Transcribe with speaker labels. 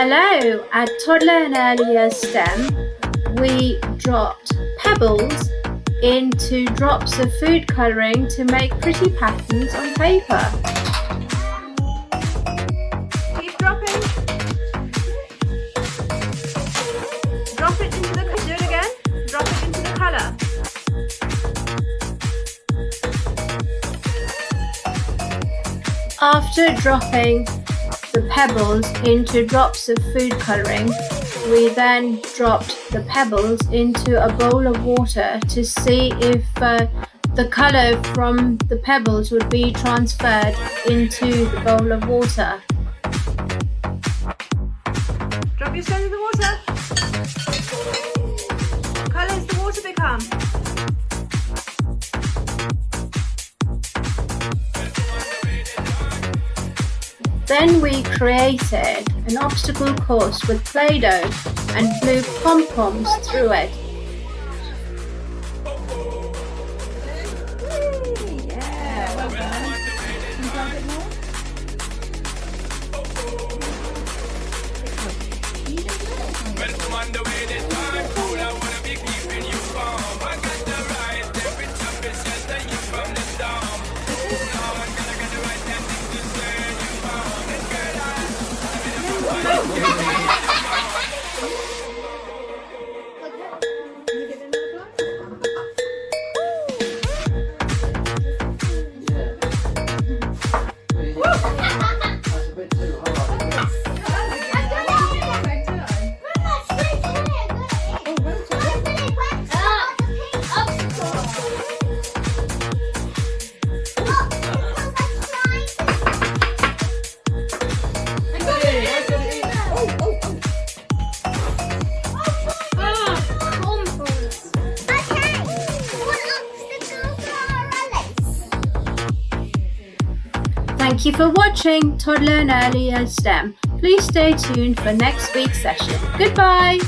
Speaker 1: Hello, at Toddler and Earlier STEM, we dropped pebbles into drops of food colouring to make pretty patterns on paper.
Speaker 2: Keep dropping. Drop it into the colour. Do it again. Drop it into the colour.
Speaker 1: After dropping the pebbles into drops of food colouring, we then dropped the pebbles into a bowl of water to see if the colour from the pebbles would be transferred into the bowl of water.
Speaker 2: Drop your stones in the water. What colour has the water become?
Speaker 1: Then we created an obstacle course with Play-Doh and blew pompoms through it.
Speaker 2: Yeah, well done. Can you try a bit more?
Speaker 1: Thank you for watching Toddler and Earlier STEM. Please stay tuned for next week's session. Goodbye!